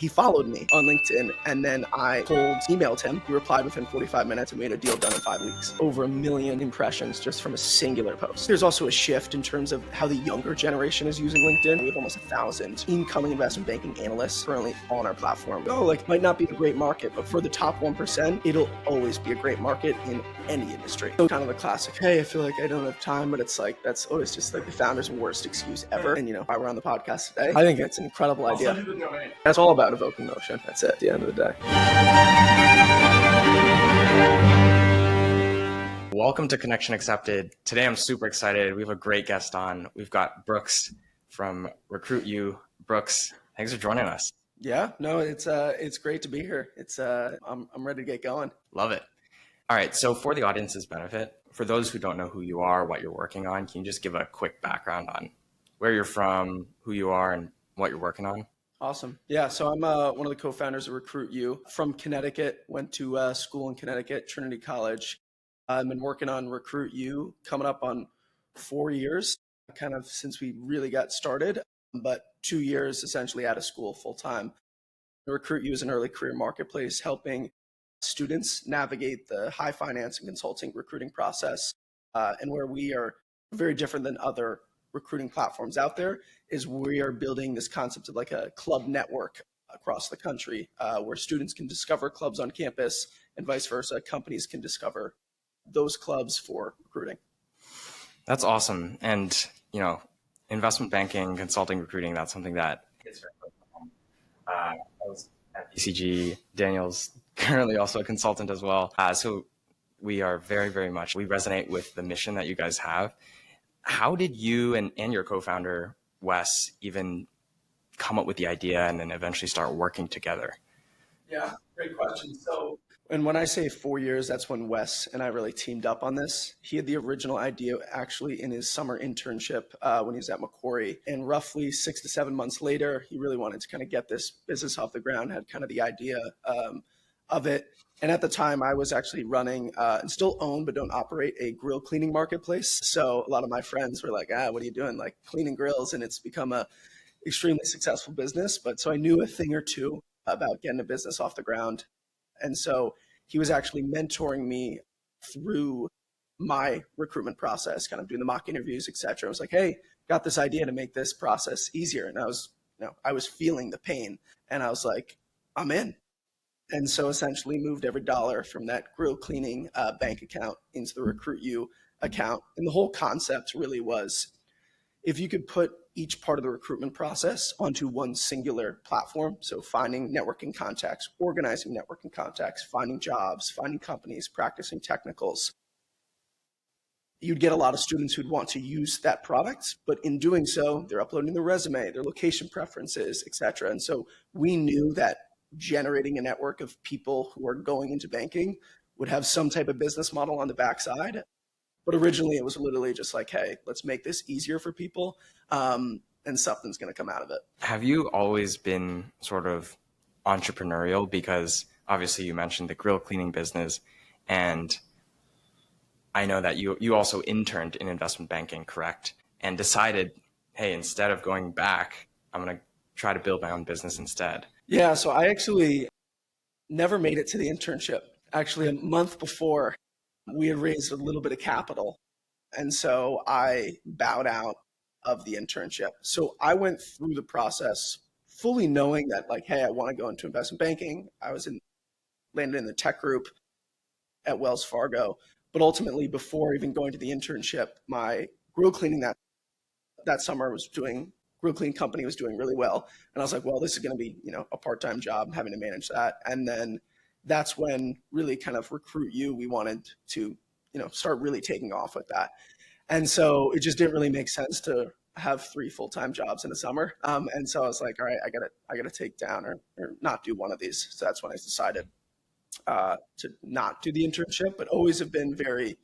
He followed me on LinkedIn, and then I emailed him. He replied within 45 minutes, and we had a deal done in 5 weeks. Over 1 million impressions just from a singular post. There's also a shift in terms of how the younger generation is using LinkedIn. We have almost 1,000 incoming investment banking analysts currently on our platform. Might not be a great market, but for the top 1%, it'll always be a great market in any industry. So kind of the classic, hey, I feel like I don't have time, but it's like, that's always just like the founder's worst excuse ever. And why we're on the podcast today, I think it's an incredible idea. That's all about evoking motion. That's it at the end of the day. Welcome to Connection Accepted. Today I'm super excited. We have a great guest on. We've got Brooks from RecruitU. Brooks, thanks for joining us. Yeah, no, it's great to be here. I'm ready to get going. Love it. All right, so for the audience's benefit, for those who don't know who you are, what you're working on, can you just give a quick background on where you're from, who you are, and what you're working on? Awesome. Yeah, so I'm one of the co-founders of RecruitU from Connecticut, went to school in Connecticut, Trinity College. I've been working on RecruitU coming up on 4 years, kind of since we really got started, but 2 years essentially out of school full time. RecruitU is an early career marketplace helping students navigate the high finance and consulting recruiting process. And where we are very different than other recruiting platforms out there is we are building this concept of like a club network across the country where students can discover clubs on campus and vice versa. Companies can discover those clubs for recruiting. That's awesome. And, investment banking, consulting, recruiting, that's something that is very close to home. I was at BCG. Daniel's currently also a consultant as well. So we are very, very much, we resonate with the mission that you guys have. How did you and your co-founder, Wes, even come up with the idea and then eventually start working together? Yeah, great question. And when I say 4 years, that's when Wes and I really teamed up on this. He had the original idea actually in his summer internship when he was at Macquarie. And roughly 6 to 7 months later, he really wanted to kind of get this business off the ground, had kind of the idea of it. And at the time, I was actually running and still own, but don't operate a grill cleaning marketplace. So a lot of my friends were like, what are you doing? Like cleaning grills. And it's become a extremely successful business. But so I knew a thing or two about getting a business off the ground. And so he was actually mentoring me through my recruitment process, kind of doing the mock interviews, et cetera. I was like, hey, got this idea to make this process easier. And I was feeling the pain and I was like, I'm in. And so essentially moved every dollar from that grill cleaning bank account into the RecruitU account. And the whole concept really was if you could put each part of the recruitment process onto one singular platform, so finding networking contacts, organizing networking contacts, finding jobs, finding companies, practicing technicals, you'd get a lot of students who'd want to use that product, but in doing so, they're uploading their resume, their location preferences, et cetera. And so we knew that generating a network of people who are going into banking would have some type of business model on the backside. But originally it was literally just like, hey, let's make this easier for people and something's going to come out of it. Have you always been sort of entrepreneurial? Because obviously you mentioned the grill cleaning business, and I know that you also interned in investment banking, correct? And decided, hey, instead of going back, I'm going to try to build my own business instead. Yeah, so I actually never made it to the internship. Actually, a month before, we had raised a little bit of capital. And so I bowed out of the internship. So I went through the process fully knowing that like, hey, I want to go into investment banking. I landed in the tech group at Wells Fargo. But ultimately, before even going to the internship, my grill cleaning that summer grill cleaning company was doing really well. And I was like, well, this is going to be, a part-time job. I'm having to manage that. And then that's when really kind of RecruitU, we wanted to, start really taking off with that. And so it just didn't really make sense to have 3 full-time jobs in the summer. And so I was like, all right, I gotta take down or not do one of these. So that's when I decided to not do the internship, but always have been very,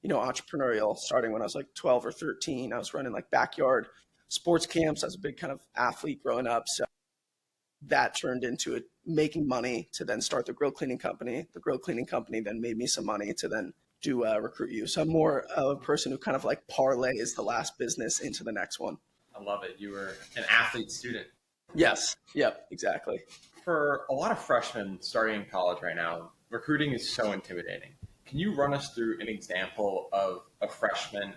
entrepreneurial. Starting when I was like 12 or 13, I was running like backyard sports camps. I was a big kind of athlete growing up. So that turned into it making money to then start the grill cleaning company. The grill cleaning company then made me some money to then do RecruitU. So I'm more of a person who kind of like parlays the last business into the next one. I love it. You were an athlete student. Yes. Yep. Exactly. For a lot of freshmen starting in college right now, recruiting is so intimidating. Can you run us through an example of a freshman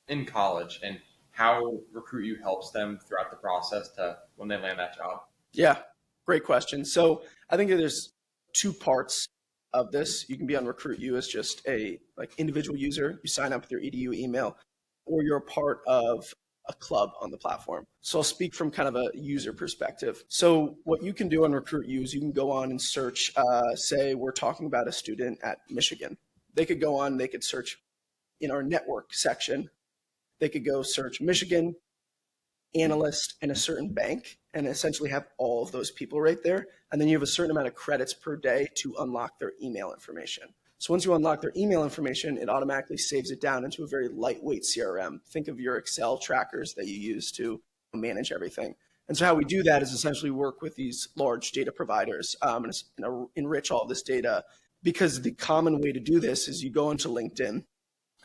in college and how RecruitU helps them throughout the process to when they land that job? Yeah. Great question. So I think that there's two parts of this. You can be on RecruitU as just a like individual user. You sign up with your EDU email, or you're a part of a club on the platform. So I'll speak from kind of a user perspective. So what you can do on RecruitU is you can go on and search, say we're talking about a student at Michigan. They could go on, they could search in our network section. They could go search Michigan, analyst, and a certain bank, and essentially have all of those people right there. And then you have a certain amount of credits per day to unlock their email information. So once you unlock their email information, it automatically saves it down into a very lightweight CRM. Think of your Excel trackers that you use to manage everything. And so how we do that is essentially work with these large data providers and enrich all this data, because the common way to do this is you go into LinkedIn.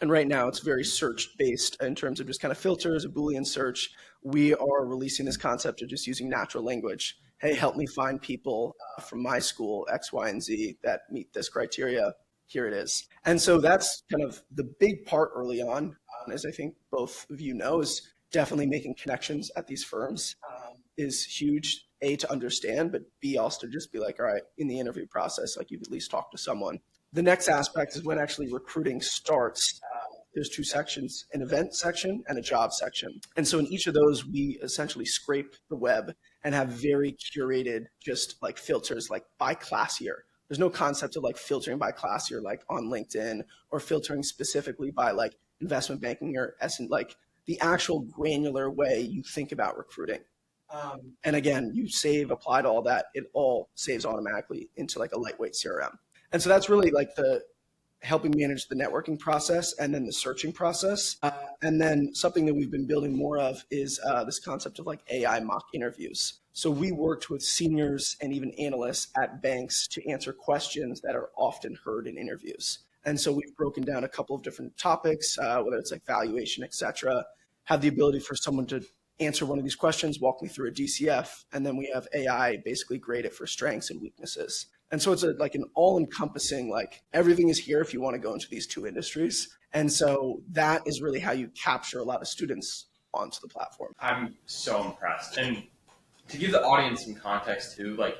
And right now it's very search based in terms of just kind of filters, a Boolean search. We are releasing this concept of just using natural language. Hey, help me find people from my school, X, Y, and Z that meet this criteria. Here it is. And so that's kind of the big part early on, as I think both of you know, is definitely making connections at these firms is huge, A, to understand, but B, also to just be like, all right, in the interview process, like you've at least talked to someone. The next aspect is when actually recruiting starts. There's two sections, an event section and a job section. And so in each of those, we essentially scrape the web and have very curated just like filters like by class year. There's no concept of like filtering by class year like on LinkedIn, or filtering specifically by like investment banking or like the actual granular way you think about recruiting. And again, you save, apply to all that, it all saves automatically into like a lightweight CRM. And so that's really like the helping manage the networking process and then the searching process. And then something that we've been building more of is this concept of like AI mock interviews. So we worked with seniors and even analysts at banks to answer questions that are often heard in interviews. And so we've broken down a couple of different topics, whether it's like valuation, et cetera, have the ability for someone to answer one of these questions, walk me through a DCF, and then we have AI basically grade it for strengths and weaknesses. And so it's like an all-encompassing, like everything is here if you want to go into these two industries. And so that is really how you capture a lot of students onto the platform. I'm so impressed. And to give the audience some context too, like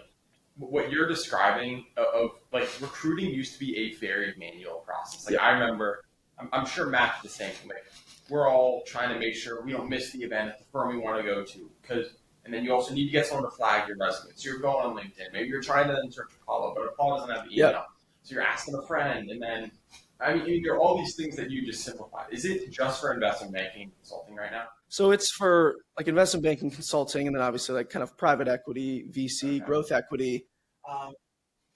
what you're describing of like recruiting used to be a very manual process. Like I remember, I'm sure Matt's the same. Like we're all trying to make sure we don't miss the event at the firm we want to go to, and then you also need to get someone to flag your resume. So you're going on LinkedIn. Maybe you're trying to then search Apollo, but Apollo doesn't have the email. So you're asking a friend, and then I mean, there are all these things that you just simplified. Is it just for investment banking and consulting right now? So it's for like investment banking, consulting, and then obviously like kind of private equity, VC, growth equity.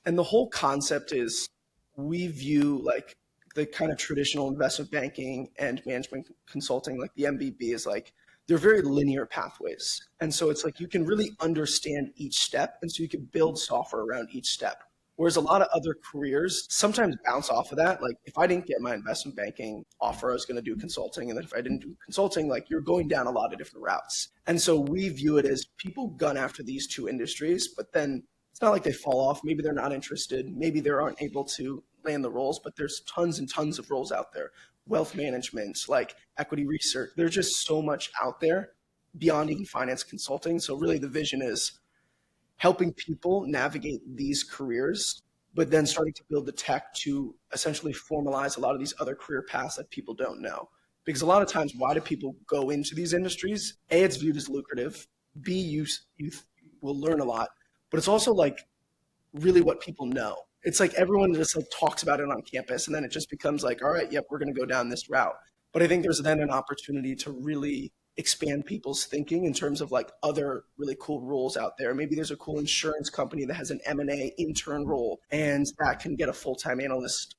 And the whole concept is we view like the kind of traditional investment banking and management consulting, like the MBB, is like they're very linear pathways. And so it's like you can really understand each step. And so you can build software around each step. Whereas a lot of other careers sometimes bounce off of that. Like if I didn't get my investment banking offer, I was going to do consulting. And then if I didn't do consulting, like you're going down a lot of different routes. And so we view it as people gun after these two industries, but then it's not like they fall off. Maybe they're not interested. Maybe they aren't able to land the roles, but there's tons and tons of roles out there. Wealth management, like equity research. There's just so much out there beyond even finance consulting. So really the vision is helping people navigate these careers, but then starting to build the tech to essentially formalize a lot of these other career paths that people don't know. Because a lot of times, why do people go into these industries? A, it's viewed as lucrative. B, you will learn a lot, but it's also like really what people know. It's like everyone just like talks about it on campus, and then it just becomes like, all right, yep, we're going to go down this route. But I think there's then an opportunity to really expand people's thinking in terms of like other really cool roles out there. Maybe there's a cool insurance company that has an M&A intern role, and that can get a full-time analyst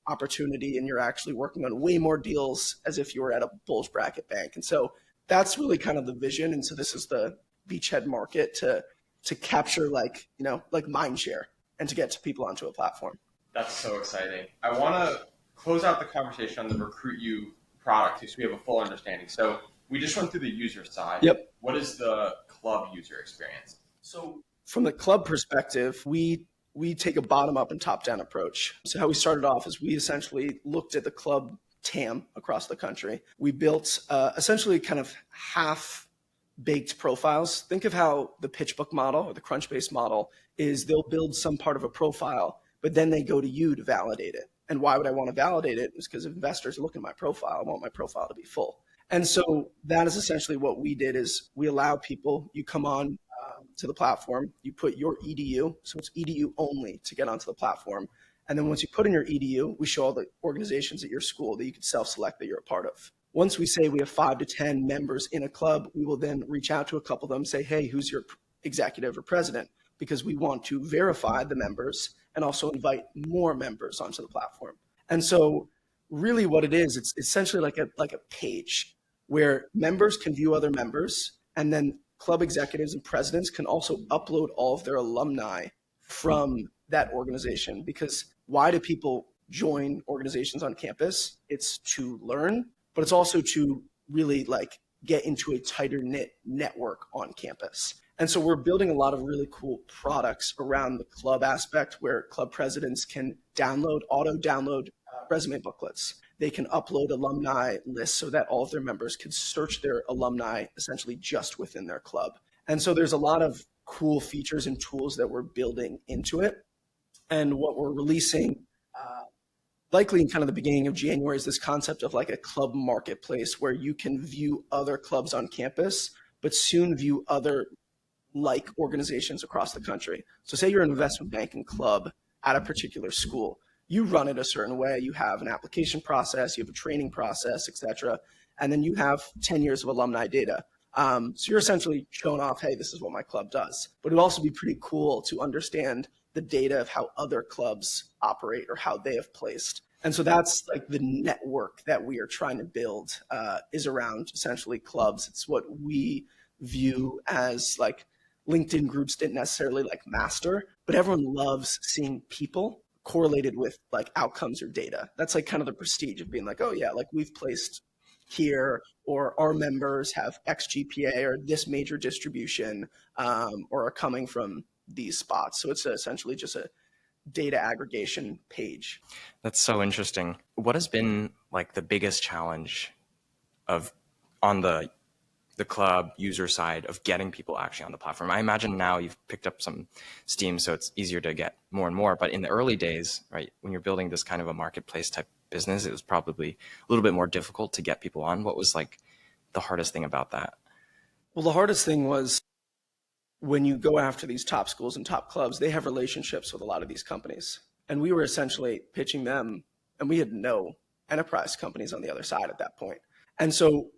opportunity, and you're actually working on way more deals as if you were at a bulge bracket bank. And so that's really kind of the vision. And so this is the beachhead market to capture like, you know, like mind share and to get to people onto a platform. That's so exciting. I want to close out the conversation on the RecruitU product so we have a full understanding. So we just went through the user side. Yep. What does the club user experience? So from the club perspective, we take a bottom up and top down approach. So how we started off is we essentially looked at the club TAM across the country. We built essentially kind of half baked profiles. Think of how the PitchBook model or the Crunchbase model is they'll build some part of a profile, but then they go to you to validate it. And why would I want to validate it? Is because if investors look at my profile, I want my profile to be full. And so that is essentially what we did is we allow people, you come on to the platform, you put your EDU, so it's EDU only to get onto the platform. And then once you put in your EDU, we show all the organizations at your school that you can self-select that you're a part of. Once we say we have 5 to 10 members in a club, we will then reach out to a couple of them and say, hey, who's your executive or president? Because we want to verify the members and also invite more members onto the platform. And so really what it is, it's essentially like a page where members can view other members, and then club executives and presidents can also upload all of their alumni from that organization. Because why do people join organizations on campus? It's to learn, but it's also to really like get into a tighter knit network on campus. And so we're building a lot of really cool products around the club aspect where club presidents can auto download resume booklets. They can upload alumni lists so that all of their members can search their alumni essentially just within their club. And so there's a lot of cool features and tools that we're building into it. And what we're releasing likely in kind of the beginning of January is this concept of like a club marketplace where you can view other clubs on campus, but soon view other like organizations across the country. So say you're an investment banking club at a particular school. You run it a certain way. You have an application process, you have a training process, et cetera. And then you have 10 years of alumni data. So you're essentially showing off, hey, this is what my club does. But it'd also be pretty cool to understand the data of how other clubs operate or how they have placed. And so that's like the network that we are trying to build is around essentially clubs. It's what we view as like LinkedIn groups didn't necessarily like master, but everyone loves seeing people correlated with like outcomes or data. That's like kind of the prestige of being like, oh yeah, like we've placed here, or our members have X GPA or this major distribution, or are coming from these spots. So it's essentially just a data aggregation page. That's so interesting. What has been like the biggest challenge on the club user side of getting people actually on the platform? I imagine now you've picked up some steam, so it's easier to get more and more. But in the early days, right, when you're building this kind of a marketplace type business, it was probably a little bit more difficult to get people on. What was like the hardest thing about that? Well, the hardest thing was when you go after these top schools and top clubs, they have relationships with a lot of these companies. And we were essentially pitching them, and we had no enterprise companies on the other side at that point. And so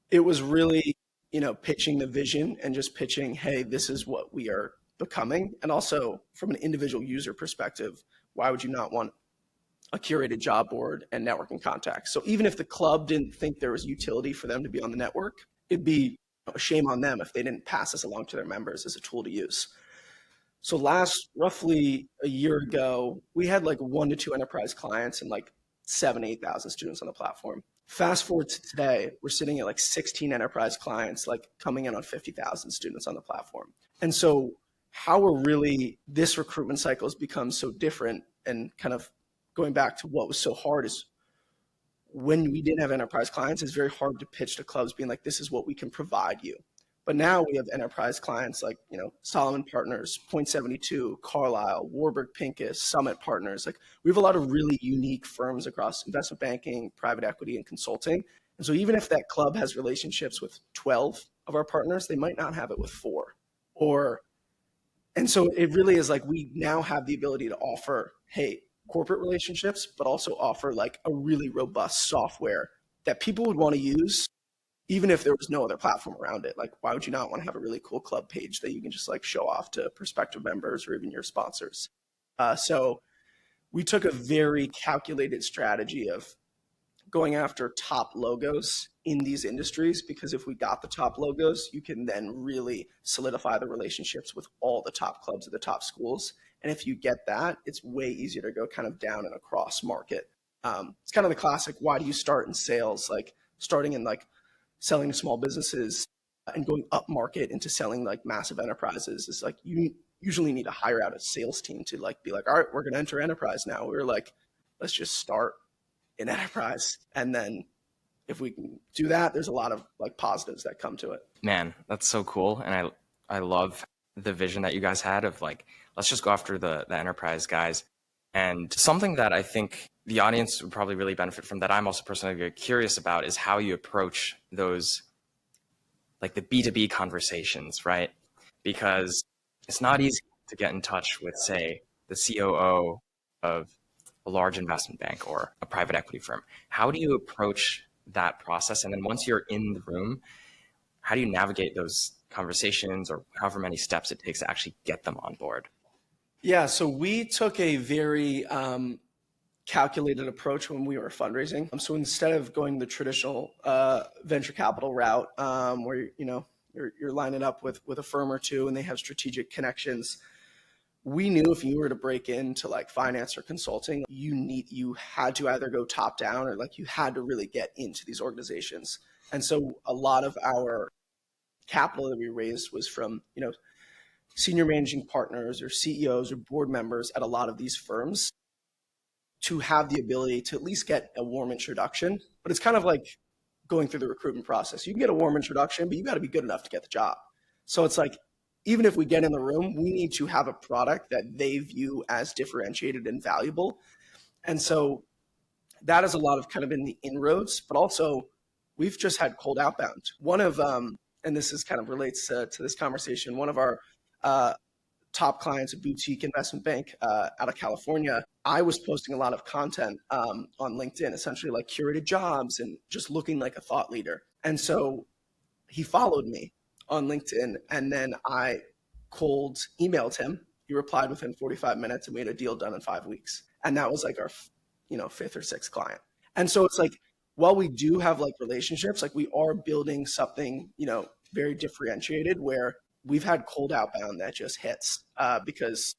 it was really, pitching the vision and just pitching, hey, this is what we are becoming. And also from an individual user perspective, why would you not want a curated job board and networking contacts? So even if the club didn't think there was utility for them to be on the network, it'd be a shame on them if they didn't pass this along to their members as a tool to use. So roughly a year ago, we had like 1 to 2 enterprise clients and like 8,000 students on the platform. Fast forward to today, we're sitting at like 16 enterprise clients, like coming in on 50,000 students on the platform. And so this recruitment cycle has become so different, and kind of going back to what was so hard is when we didn't have enterprise clients, it's very hard to pitch to clubs being like, this is what we can provide you. But now we have enterprise clients like, Solomon Partners, Point72, Carlyle, Warburg Pincus, Summit Partners. Like we have a lot of really unique firms across investment banking, private equity, and consulting. And so even if that club has relationships with 12 of our partners, they might not have it with 4. And so it really is like we now have the ability to offer, hey, corporate relationships, but also offer like a really robust software that people would want to use even if there was no other platform around it. Like, why would you not want to have a really cool club page that you can just like show off to prospective members or even your sponsors? So we took a very calculated strategy of going after top logos in these industries, because if we got the top logos, you can then really solidify the relationships with all the top clubs at the top schools. And if you get that, it's way easier to go kind of down and across market. It's kind of the classic, why do you start in sales? Like starting in like selling to small businesses and going up market into selling like massive enterprises is like you usually need to hire out a sales team to like be like, all right, we're going to enter enterprise now. We're like, let's just start in enterprise. And then if we can do that, there's a lot of like positives that come to it. Man, that's so cool. And I love the vision that you guys had of like, let's just go after the enterprise guys. And something that I think the audience would probably really benefit from, that I'm also personally very curious about, is how you approach those, like the B2B conversations, right? Because it's not easy to get in touch with, say, the COO of a large investment bank or a private equity firm. How do you approach that process? And then once you're in the room, how do you navigate those conversations, or however many steps it takes to actually get them on board? Yeah, so we took a very calculated approach when we were fundraising. So instead of going the traditional venture capital route, where you're lining up with a firm or two and they have strategic connections, we knew if you were to break into like finance or consulting, you had to either go top down or like you had to really get into these organizations. And so a lot of our capital that we raised was from senior managing partners or CEOs or board members at a lot of these firms, to have the ability to at least get a warm introduction. But it's kind of like going through the recruitment process. You can get a warm introduction, but you got to be good enough to get the job. So it's like, even if we get in the room, we need to have a product that they view as differentiated and valuable. And so that is a lot of kind of in the inroads, but also we've just had cold outbound. One of, and this is kind of relates to this conversation, one of our top clients, a boutique investment bank out of California, I was posting a lot of content on LinkedIn, essentially like curated jobs and just looking like a thought leader. And so he followed me on LinkedIn, and then I cold emailed him. He replied within 45 minutes and we had a deal done in 5 weeks. And that was like our fifth or sixth client. And so it's like, while we do have like relationships, like we are building something very differentiated, where we've had cold outbound that just hits because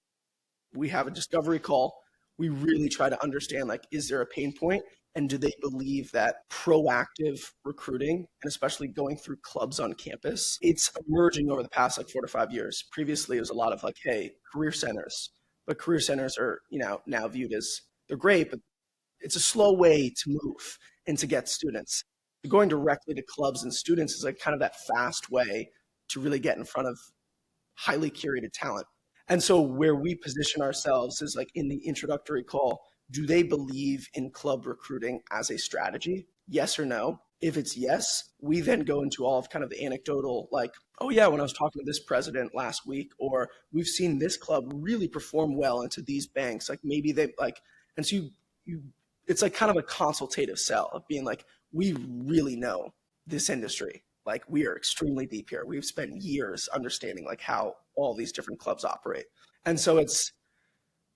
we have a discovery call. We really try to understand, like, is there a pain point? And do they believe that proactive recruiting, and especially going through clubs on campus, it's emerging over the past like 4 to 5 years. Previously, it was a lot of like, hey, career centers. But career centers are, now viewed as, they're great, but it's a slow way to move and to get students. Going directly to clubs and students is like kind of that fast way to really get in front of highly curated talent. And so where we position ourselves is like in the introductory call, do they believe in club recruiting as a strategy? Yes or no? If it's yes, we then go into all of kind of the anecdotal, like, oh yeah, when I was talking to this president last week, or we've seen this club really perform well into these banks, like maybe they like, and so you it's like kind of a consultative sell of being like, we really know this industry. Like, we are extremely deep here. We've spent years understanding like how all these different clubs operate. And so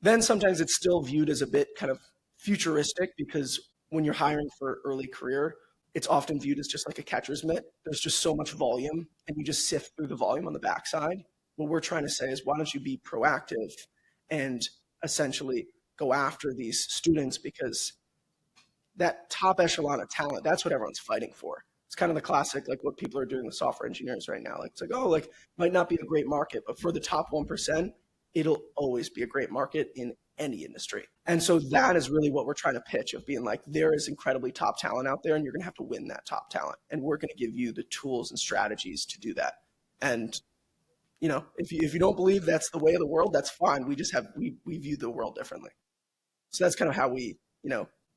then sometimes it's still viewed as a bit kind of futuristic, because when you're hiring for early career, it's often viewed as just like a catcher's mitt. There's just so much volume and you just sift through the volume on the backside. What we're trying to say is, why don't you be proactive and essentially go after these students, because that top echelon of talent, that's what everyone's fighting for. It's kind of the classic, like what people are doing with software engineers right now. Like, it's like, oh, like might not be a great market, but for the top 1%, it'll always be a great market in any industry. And so that is really what we're trying to pitch, of being like, there is incredibly top talent out there and you're going to have to win that top talent. And we're going to give you the tools and strategies to do that. And, if you don't believe that's the way of the world, that's fine. We view the world differently. So that's kind of how we,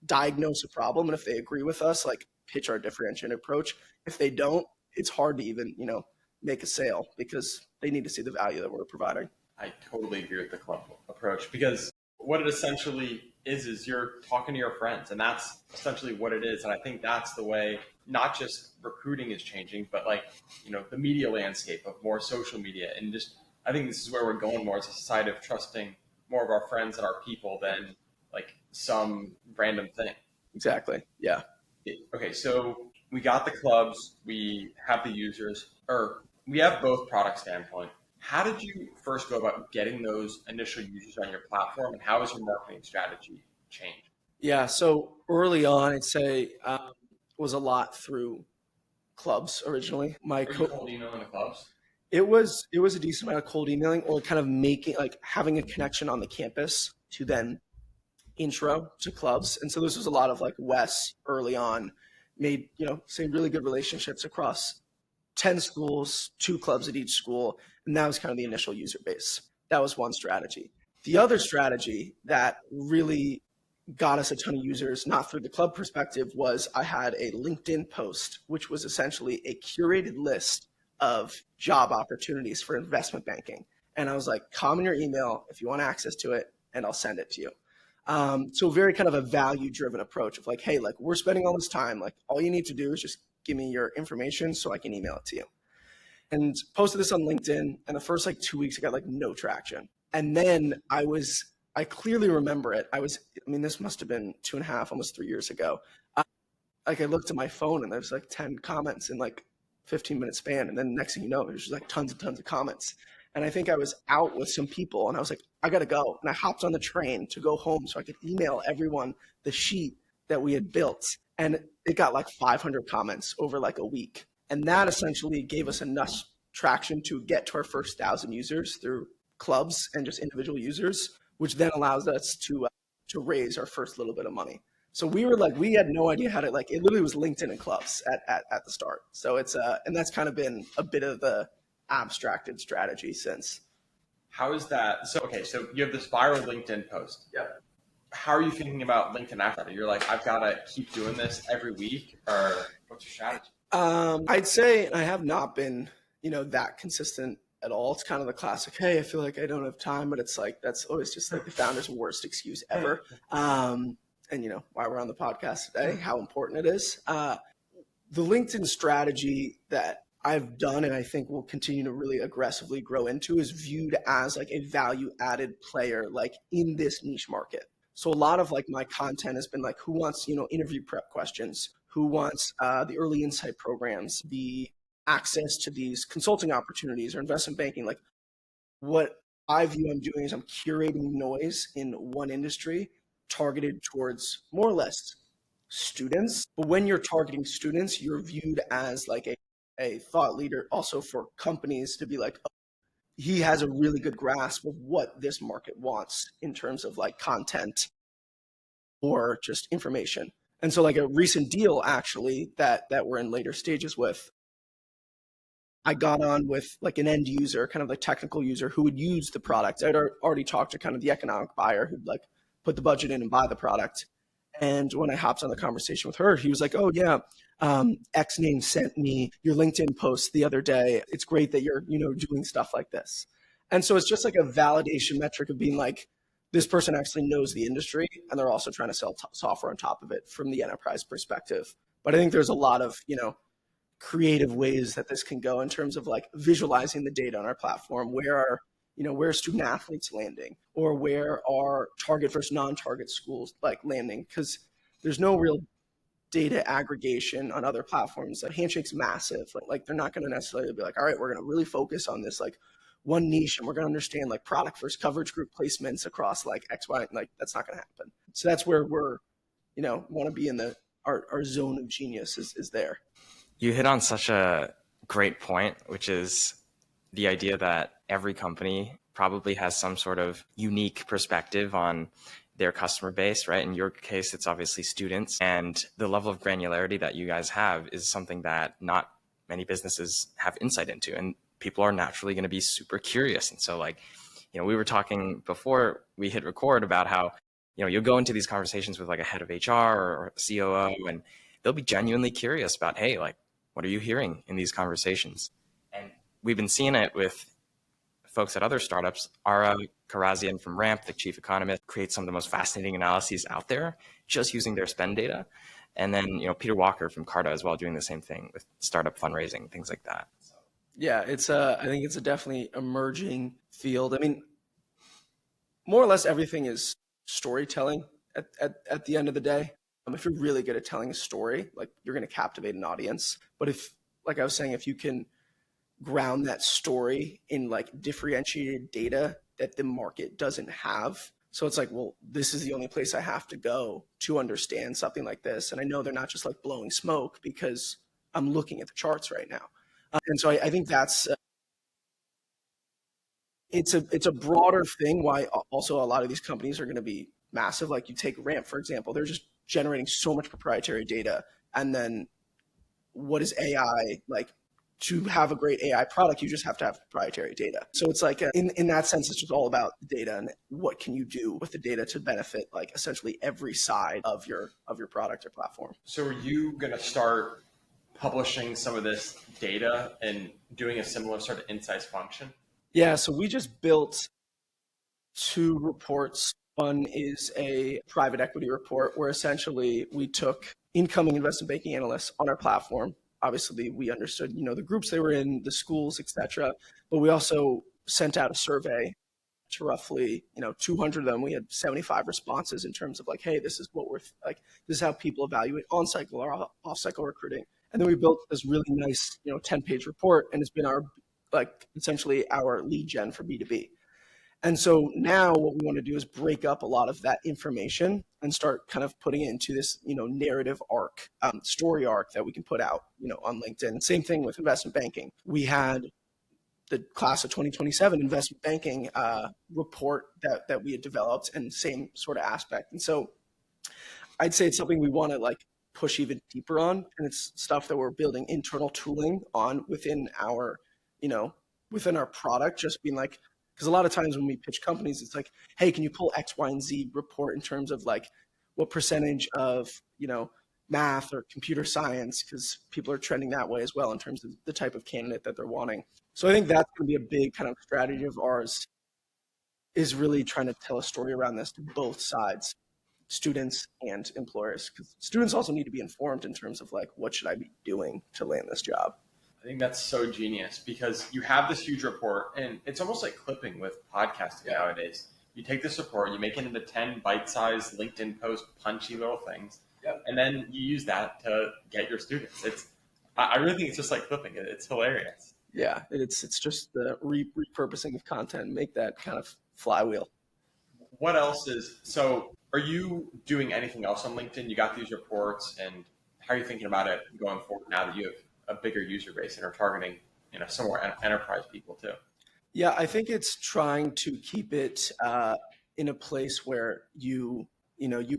diagnose a problem. And if they agree with us, like, pitch our differentiated approach. If they don't, it's hard to even, make a sale, because they need to see the value that we're providing. I totally agree with the club approach, because what it essentially is you're talking to your friends, and that's essentially what it is. And I think that's the way not just recruiting is changing, but like, the media landscape of more social media. And just, I think this is where we're going more as a society, of trusting more of our friends and our people than like some random thing. Exactly. Yeah. Okay. So we got the clubs, we have the users, or we have both product standpoint. How did you first go about getting those initial users on your platform, and how has your marketing strategy changed? Yeah. So early on, I'd say was a lot through clubs originally. My Are you cold emailing the clubs? It was a decent amount of cold emailing, or kind of making, like, having a connection on the campus to then intro to clubs. And so this was a lot of like Wes early on made, say really good relationships across 10 schools, 2 clubs at each school. And that was kind of the initial user base. That was one strategy. The other strategy that really got us a ton of users, not through the club perspective, was I had a LinkedIn post, which was essentially a curated list of job opportunities for investment banking. And I was like, comment your email if you want access to it, and I'll send it to you. So very kind of a value-driven approach of like, hey, like, we're spending all this time, like, all you need to do is just give me your information so I can email it to you. And posted this on LinkedIn, and the first like 2 weeks, I got like no traction. And then I clearly remember it. This must have been 2.5, almost 3 years ago. Like, I looked at my phone and there's like 10 comments in like 15-minute span. And then next thing you know, there's just like tons and tons of comments. And I think I was out with some people and I was like, I got to go. And I hopped on the train to go home so I could email everyone the sheet that we had built. And it got like 500 comments over like a week. And that essentially gave us enough traction to get to our first 1,000 users through clubs and just individual users, which then allows us to raise our first little bit of money. So we had no idea how to, like, it literally was LinkedIn and clubs at the start. So it's and that's kind of been a bit of the abstracted strategy since. How is that? So you have this viral LinkedIn post. Yeah. How are you thinking about LinkedIn after that? You're like, I've got to keep doing this every week, or what's your strategy? I'd say I have not been, that consistent at all. It's kind of the classic, hey, I feel like I don't have time, but it's like, that's always just like the founder's worst excuse ever. And why we're on the podcast today, how important it is. The LinkedIn strategy that I've done, and I think will continue to really aggressively grow into, is viewed as like a value added player, like in this niche market. So a lot of like my content has been like, who wants, interview prep questions, who wants the early insight programs, the access to these consulting opportunities or investment banking. Like, what I view I'm doing is I'm curating noise in one industry targeted towards more or less students. But when you're targeting students, you're viewed as like a thought leader also for companies to be like, oh, he has a really good grasp of what this market wants in terms of like content or just information. And so like a recent deal actually that we're in later stages with, I got on with like an end user, kind of like technical user who would use the product. I'd already talked to kind of the economic buyer who'd like put the budget in and buy the product. And when I hopped on the conversation with her, he was like, oh yeah, X name sent me your LinkedIn post the other day. It's great that you're, doing stuff like this. And so it's just like a validation metric of being like, this person actually knows the industry and they're also trying to sell software on top of it from the enterprise perspective. But I think there's a lot of, creative ways that this can go in terms of like visualizing the data on our platform. Where are student athletes landing, or where are target versus non-target schools like landing? Because there's no real data aggregation on other platforms. Like Handshake's massive. Like they're not going to necessarily be like, all right, we're going to really focus on this like one niche and we're going to understand like product versus coverage group placements across like X, Y. Like that's not going to happen. So that's where we're, want to be in our zone of genius is there. You hit on such a great point, which is the idea that every company probably has some sort of unique perspective on their customer base, right? In your case, it's obviously students, and the level of granularity that you guys have is something that not many businesses have insight into, and people are naturally going to be super curious. And so like, we were talking before we hit record about how, you'll go into these conversations with like a head of HR or a COO, and they'll be genuinely curious about, hey, like, what are you hearing in these conversations? And we've been seeing it with folks at other startups. Ara Karazian from Ramp, the chief economist, creates some of the most fascinating analyses out there just using their spend data. And then, Peter Walker from Carta as well, doing the same thing with startup fundraising, things like that. So. Yeah, I think it's a definitely emerging field. I mean, more or less everything is storytelling at the end of the day. If you're really good at telling a story, like you're going to captivate an audience. But if, like I was saying, if you can ground that story in like differentiated data that the market doesn't have. So it's like, well, this is the only place I have to go to understand something like this. And I know they're not just like blowing smoke, because I'm looking at the charts right now. And so I think that's it's a broader thing. Why also a lot of these companies are going to be massive. Like you take Ramp for example, they're just generating so much proprietary data, and then what is AI like? To have a great AI product, you just have to have proprietary data. So it's like in that sense, it's just all about data and what can you do with the data to benefit like essentially every side of your product or platform. So are you going to start publishing some of this data and doing a similar sort of insights function? Yeah, so we just built 2 reports. One is a private equity report where essentially we took incoming investment banking analysts on our platform. Obviously, we understood, the groups they were in, the schools, etc. But we also sent out a survey to roughly, 200 of them. We had 75 responses in terms of like, hey, this is what we're like. This is how people evaluate on-cycle or off-cycle recruiting. And then we built this really nice, 10-page report, and it's been our like essentially our lead gen for B2B. And so now what we want to do is break up a lot of that information and start kind of putting it into this, narrative arc, story arc that we can put out, on LinkedIn. Same thing with investment banking. We had the class of 2027 investment banking report that we had developed, and same sort of aspect. And so I'd say it's something we want to like push even deeper on, and it's stuff that we're building internal tooling on within our, within our product, just being like, because a lot of times when we pitch companies, it's like, hey, can you pull X, Y, and Z report in terms of like what percentage of, math or computer science, because people are trending that way as well in terms of the type of candidate that they're wanting. So I think that's going to be a big kind of strategy of ours, is really trying to tell a story around this to both sides, students and employers, because students also need to be informed in terms of like, what should I be doing to land this job? I think that's so genius because you have this huge report, and it's almost like clipping with podcasting nowadays. You take this report, you make it into 10 bite-sized LinkedIn post, punchy little things, and then you use that to get your students. I really think it's just like clipping it. It's hilarious. Yeah, it's just the repurposing of content, make that kind of flywheel. What else so are you doing anything else on LinkedIn? You got these reports, and how are you thinking about it going forward now that you have a bigger user base and are targeting, some more enterprise people too? Yeah, I think it's trying to keep it in a place where you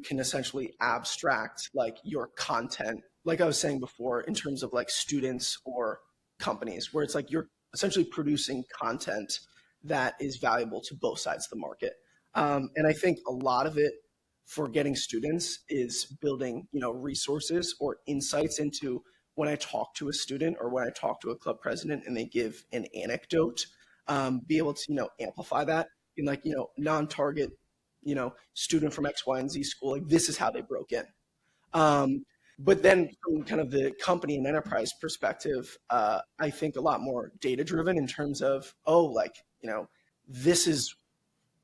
can essentially abstract like your content, like I was saying before, in terms of like students or companies, where it's like you're essentially producing content that is valuable to both sides of the market. And I think a lot of it for getting students is building, resources or insights into, when I talk to a student or when I talk to a club president and they give an anecdote, be able to, amplify that in like, non-target, student from X, Y, and Z school, like this is how they broke in. But then from kind of the company and enterprise perspective, I think a lot more data driven in terms of, this is,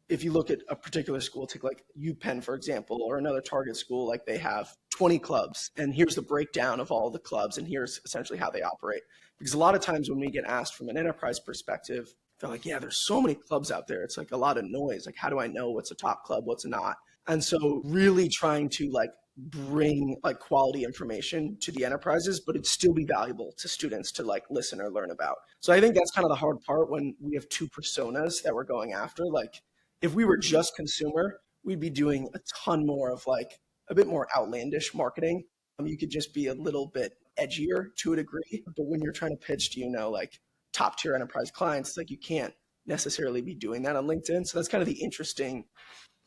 if you look at a particular school, take like UPenn, for example, or another target school, like they have 20 clubs, and here's the breakdown of all the clubs, and here's essentially how they operate. Because a lot of times when we get asked from an enterprise perspective, they're like, yeah, there's so many clubs out there. It's like a lot of noise. Like, how do I know what's a top club, what's not? And so really trying to like bring like quality information to the enterprises, but it'd still be valuable to students to like listen or learn about. So I think that's kind of the hard part when we have 2 personas that we're going after. Like, if we were just consumer, we'd be doing a ton more of like a bit more outlandish marketing. You could just be a little bit edgier to a degree. But when you're trying to pitch to, like top tier enterprise clients, it's like you can't necessarily be doing that on LinkedIn. So that's kind of the interesting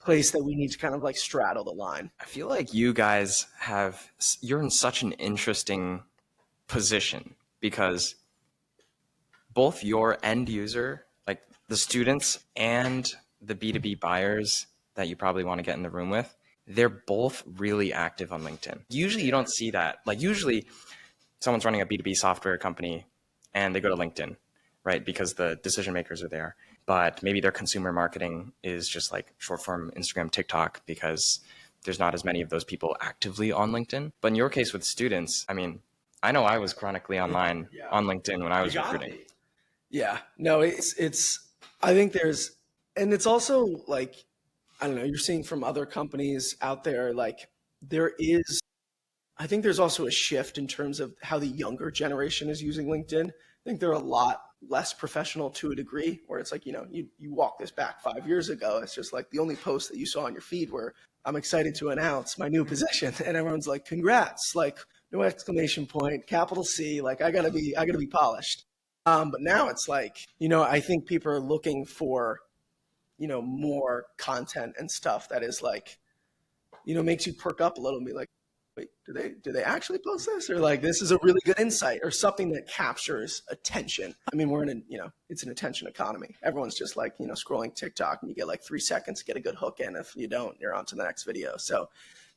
place that we need to kind of like straddle the line. I feel like you guys you're in such an interesting position because both your end user, like the students, and the B2B buyers that you probably want to get in the room with, they're both really active on LinkedIn. Usually you don't see that. Like usually someone's running a B2B software company and they go to LinkedIn, right? Because the decision makers are there. But maybe their consumer marketing is just like short form Instagram, TikTok, because there's not as many of those people actively on LinkedIn. But in your case with students, I mean, I know I was chronically online on LinkedIn when I was recruiting. Yeah, no, I think and it's also like, I don't know, you're seeing from other companies out there, like there is I think there's also a shift in terms of how the younger generation is using LinkedIn. I think they're a lot less professional to a degree, where it's like, you walk this back 5 years ago. It's just like the only posts that you saw on your feed were, I'm excited to announce my new position. And everyone's like, congrats, like no exclamation point, capital C, like I gotta be polished. But now it's like, I think people are looking for, more content and stuff that is like, makes you perk up a little and be like, wait, do they actually post this? Or like, this is a really good insight or something that captures attention. I mean, we're in it's an attention economy. Everyone's just like, scrolling TikTok and you get like 3 seconds to get a good hook in. If you don't, you're on to the next video. So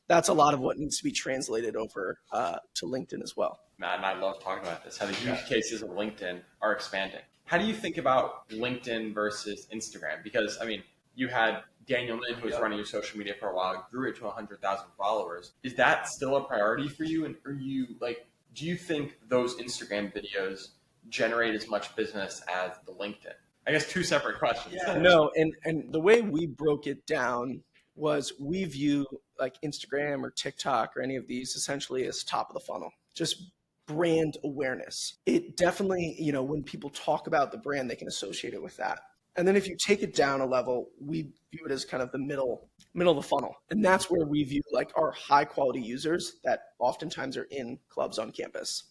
that's a lot of what needs to be translated over to LinkedIn as well. Matt and I love talking about this, how the use cases of LinkedIn are expanding. How do you think about LinkedIn versus Instagram? Because, I mean, you had Daniel Min, who was running your social media for a while, grew it to 100,000 followers. Is that still a priority for you? And do you think those Instagram videos generate as much business as the LinkedIn? I guess 2 separate questions. Yeah. No, and the way we broke it down was we view like Instagram or TikTok or any of these essentially as top of the funnel, just brand awareness. It definitely, when people talk about the brand, they can associate it with that. And then if you take it down a level, we view it as kind of the middle of the funnel. And that's where we view like our high quality users that oftentimes are in clubs on campus.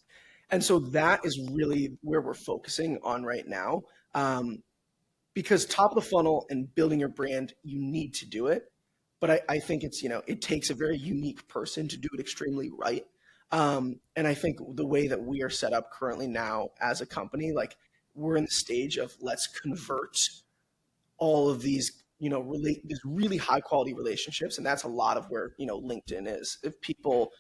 And so that is really where we're focusing on right now. Because top of the funnel and building your brand, you need to do it. But I think it's, it takes a very unique person to do it extremely right. And I think the way that we are set up currently now as a company, like we're in the stage of let's convert all of these, these really high quality relationships. And that's a lot of where, LinkedIn is. If people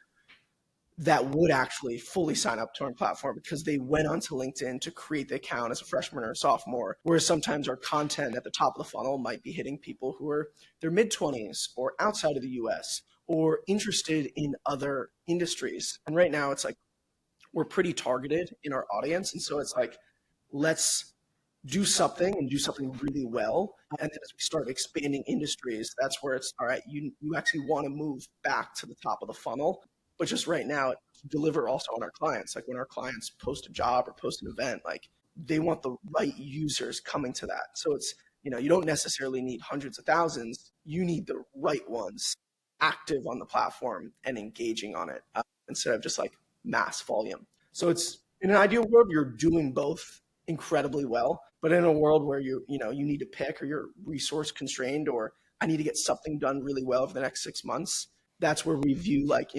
that would actually fully sign up to our platform because they went onto LinkedIn to create the account as a freshman or a sophomore, whereas sometimes our content at the top of the funnel might be hitting people who are their mid-20s or outside of the US or interested in other industries. And right now it's like we're pretty targeted in our audience. And so it's like, let's do something and do something really well. And then as we start expanding industries, that's where it's all right, you actually want to move back to the top of the funnel. But just right now, deliver also on our clients. Like when our clients post a job or post an event, like they want the right users coming to that. So it's, you don't necessarily need hundreds of thousands. You need the right ones active on the platform and engaging on it instead of just like mass volume. So it's in an ideal world, you're doing both incredibly well. But in a world where you need to pick or you're resource constrained or I need to get something done really well over the next 6 months, that's where we view like,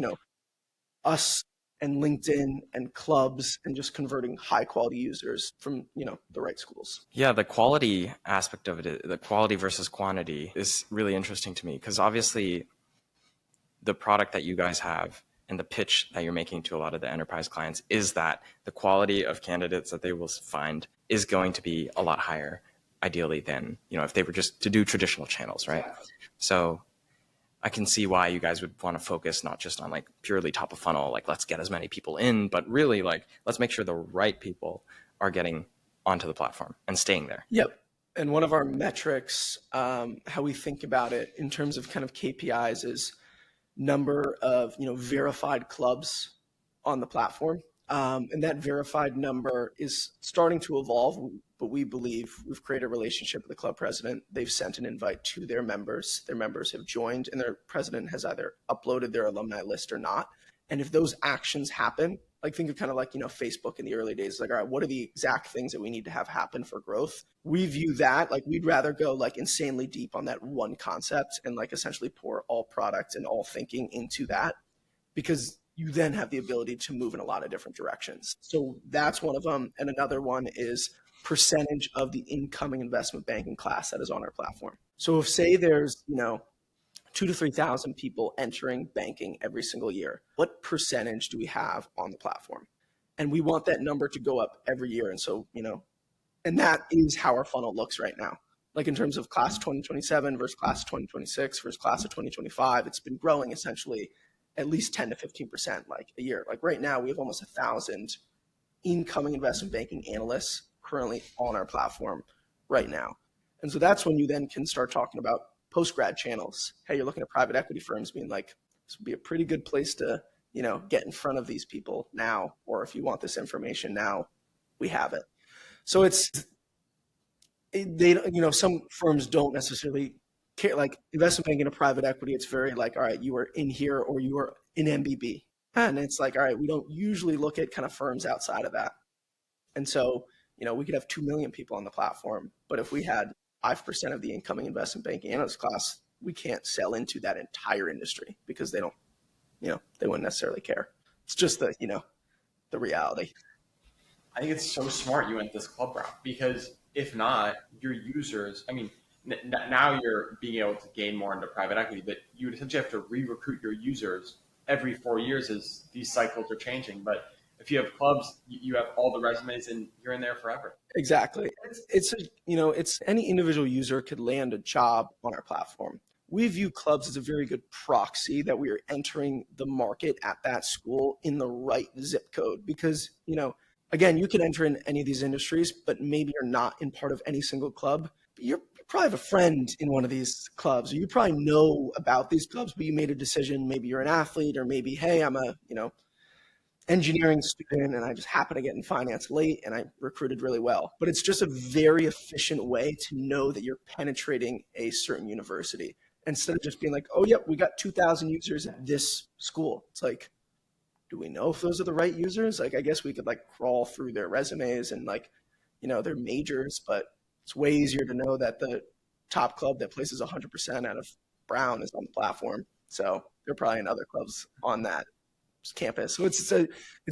us and LinkedIn and clubs and just converting high quality users from, the right schools. Yeah, the quality aspect of it, the quality versus quantity is really interesting to me because obviously the product that you guys have and the pitch that you're making to a lot of the enterprise clients is that the quality of candidates that they will find is going to be a lot higher, ideally, than, if they were just to do traditional channels, right? Exactly. So I can see why you guys would want to focus not just on like purely top of funnel, like let's get as many people in, but really like let's make sure the right people are getting onto the platform and staying there. Yep. And one of our metrics, how we think about it in terms of kind of KPIs is number of, verified clubs on the platform. And that verified number is starting to evolve, but we believe we've created a relationship with the club president. They've sent an invite to their members. Their members have joined and their president has either uploaded their alumni list or not. And if those actions happen, like think of kind of like, Facebook in the early days, like, all right, what are the exact things that we need to have happen for growth? We view that like we'd rather go like insanely deep on that one concept and like essentially pour all product and all thinking into that because you then have the ability to move in a lot of different directions. So that's one of them. And another one is percentage of the incoming investment banking class that is on our platform. So if say there's, 2,000 to 3,000 people entering banking every single year, what percentage do we have on the platform? And we want that number to go up every year. And so, and that is how our funnel looks right now. Like in terms of class 2027 versus class 2026 versus class of 2025, it's been growing essentially at least 10 to 15% like a year. Like right now, we have almost 1,000 incoming investment banking analysts currently on our platform right now. And so that's when you then can start talking about post-grad channels. Hey, you're looking at private equity firms being like, this would be a pretty good place to get in front of these people now, or if you want this information now, we have it. So some firms don't necessarily care, like investment banking and private equity. It's very like, all right, you are in here or you are in MBB. And it's like, all right, we don't usually look at kind of firms outside of that. And so, we could have 2 million people on the platform, but if we had 5% of the incoming investment banking analyst class, we can't sell into that entire industry because they don't, they wouldn't necessarily care. It's just the reality. I think it's so smart you went this club route, because if not, your users, now you're being able to gain more into private equity, but you would essentially have to re-recruit your users every 4 years as these cycles are changing. But if you have clubs, you have all the resumes and you're in there forever. Exactly. It's any individual user could land a job on our platform. We view clubs as a very good proxy that we are entering the market at that school in the right zip code, because, again, you can enter in any of these industries, but maybe you're not in part of any single club. You probably have a friend in one of these clubs, or you probably know about these clubs, but you made a decision. Maybe you're an athlete, or maybe, hey, I'm a, engineering student and I just happened to get in finance late and I recruited really well. But it's just a very efficient way to know that you're penetrating a certain university instead of just being like, oh, yep, we got 2,000 users at this school. It's like, do we know if those are the right users? Like, I guess we could crawl through their resumes and their majors, but it's way easier to know that the top club that places 100% out of Brown is on the platform. So they're probably in other clubs on that campus. So it's a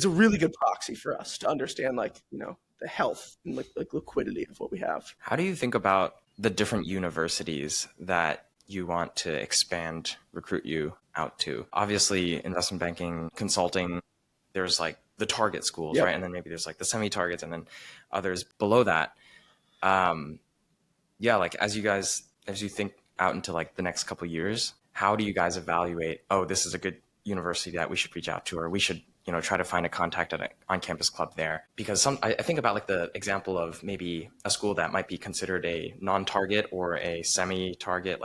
really good proxy for us to understand the health and liquidity of what we have. How do you think about the different universities that you want to expand RecruitU out to? Obviously, investment banking, consulting, there's the target schools, Yep. right? And then maybe there's the semi-targets and then others below that. As you think out into the next couple of years, how do you guys evaluate, oh, this is a good university that we should reach out to, or we should try to find a contact at an on-campus club there? Because I think about the example of maybe a school that might be considered a non-target or a semi-target,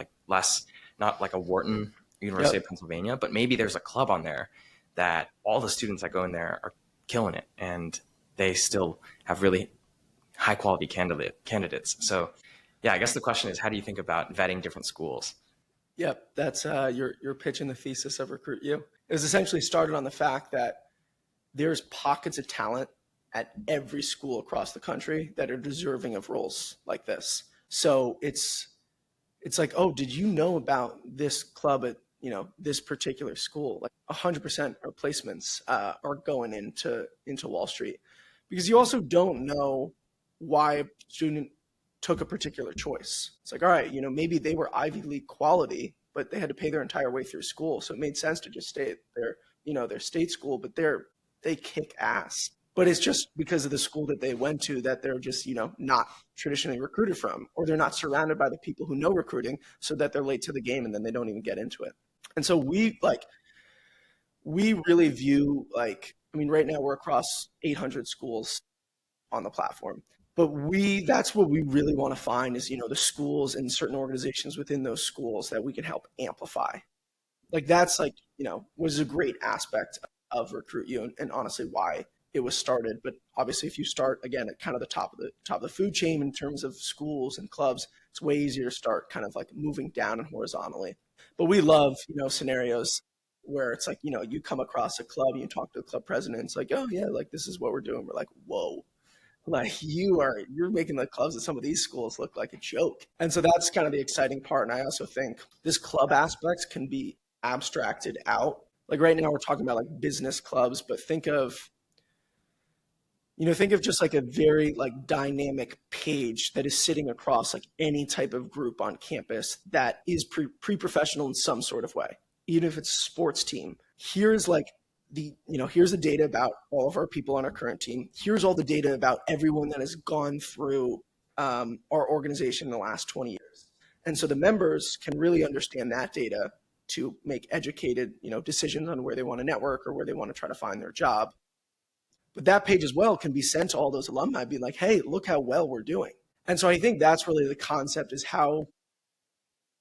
not like a Wharton, University Yep. of Pennsylvania, but maybe there's a club on there that all the students that go in there are killing it and they still have really high quality candidates. So yeah, I guess the question is, how do you think about vetting different schools? Yep, that's you're pitching the thesis of RecruitU. It was essentially started on the fact that there's pockets of talent at every school across the country that are deserving of roles like this. So it's like, oh, did you know about this club at this particular school? 100% of placements are going into Wall Street, because you also don't know why a student took a particular choice. It's like, all right, maybe they were Ivy League quality, but they had to pay their entire way through school. So it made sense to just stay at their state school, but they kick ass. But it's just because of the school that they went to that they're just, not traditionally recruited from, or they're not surrounded by the people who know recruiting, so that they're late to the game and then they don't even get into it. And so we really view right now we're across 800 schools on the platform. But that's what we really want to find is, the schools and certain organizations within those schools that we can help amplify. That's was a great aspect of RecruitU and honestly why it was started. But obviously, if you start again at kind of the top of the food chain in terms of schools and clubs, it's way easier to start kind of moving down and horizontally. But we love, scenarios where it's you come across a club and you talk to the club president. It's like, oh yeah, this is what we're doing. We're like, whoa. You're making the clubs at some of these schools look like a joke. And so that's kind of the exciting part. And I also think this club aspect can be abstracted out. Right now we're talking about business clubs, but think of just a very dynamic page that is sitting across any type of group on campus that is pre-professional in some sort of way. Even if it's a sports team, here's here's the data about all of our people on our current team. Here's all the data about everyone that has gone through our organization in the last 20 years. And so the members can really understand that data to make educated, decisions on where they want to network or where they want to try to find their job. But that page as well can be sent to all those alumni, being like, hey, look how well we're doing. And so I think that's really the concept, is how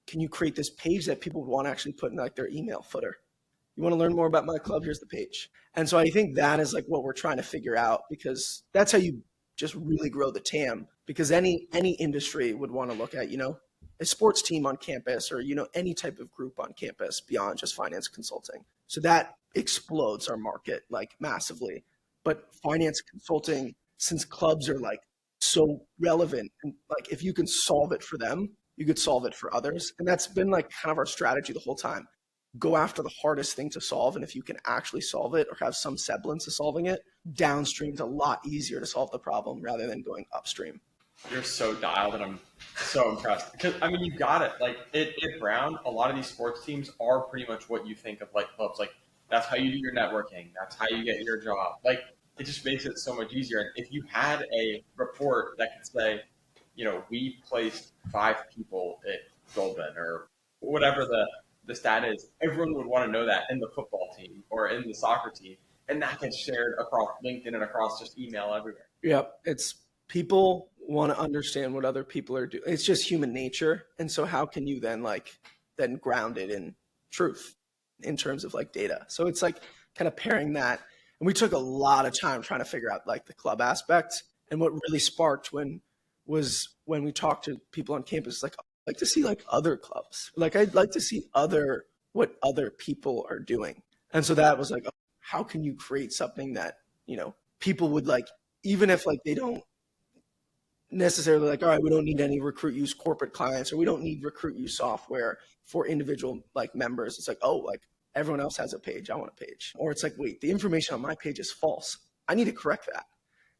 can you create this page that people would want to actually put in their email footer? You want to learn more about my club? Here's the page. And so I think that is like what we're trying to figure out, because that's how you just really grow the TAM. Because any industry would want to look at, a sports team on campus, or, any type of group on campus beyond just finance consulting. So that explodes our market like massively. But finance consulting, since clubs are like so relevant, and like if you can solve it for them, you could solve it for others. And that's been like kind of our strategy the whole time. Go after the hardest thing to solve. And if you can actually solve it or have some semblance of solving it, downstream is a lot easier to solve the problem rather than going upstream. You're so dialed, and I'm so impressed. Because I mean, you got it. Like at Brown, a lot of these sports teams are pretty much what you think of like clubs. Like that's how you do your networking. That's how you get your job. Like it just makes it so much easier. And if you had a report that could say, we placed 5 people at Goldman or whatever the stat is, everyone would want to know that in the football team or in the soccer team, and that gets shared across LinkedIn and across just email everywhere. Yep, it's people want to understand what other people are doing. It's just human nature. And so how can you then ground it in truth in terms of like data? So it's like kind of pairing that. And we took a lot of time trying to figure out like the club aspect. And what really sparked when we talked to people on campus, like, I'd like to see like other clubs. Like I'd like to see what other people are doing. And so that was like, oh, how can you create something that, people would like, even if like they don't necessarily like, all right, we don't need any RecruitU's corporate clients, or we don't need RecruitU software for individual like members. It's like, oh, like everyone else has a page, I want a page. Or it's like, wait, the information on my page is false. I need to correct that.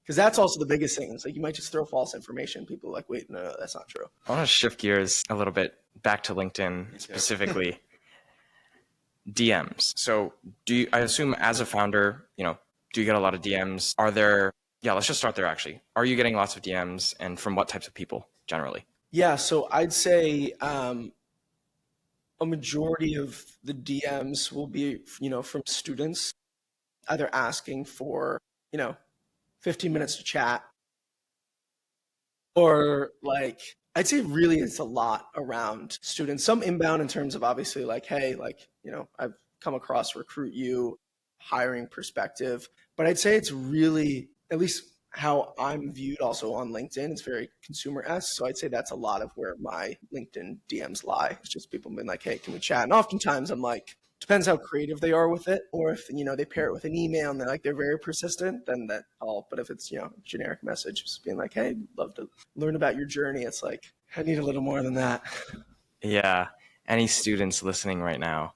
Because that's also the biggest thing. It's like you might just throw false information. People are like, wait, no, that's not true. I want to shift gears a little bit back to LinkedIn specifically. DMs. So I assume as a founder, do you get a lot of DMs? Let's just start there actually. Are you getting lots of DMs, and from what types of people generally? Yeah, so I'd say a majority of the DMs will be, from students either asking for, 15 minutes to chat, or like, I'd say really it's a lot around students. Some inbound in terms of obviously like, hey, like, I've come across RecruitU hiring perspective, but I'd say it's really, at least how I'm viewed also on LinkedIn, it's very consumer-esque. So I'd say that's a lot of where my LinkedIn DMs lie. It's just people being like, hey, can we chat? And oftentimes I'm like, depends how creative they are with it, or if, they pair it with an email and they're very persistent, then but if it's, generic message, just being like, hey, love to learn about your journey. It's like, I need a little more than that. Yeah. Any students listening right now,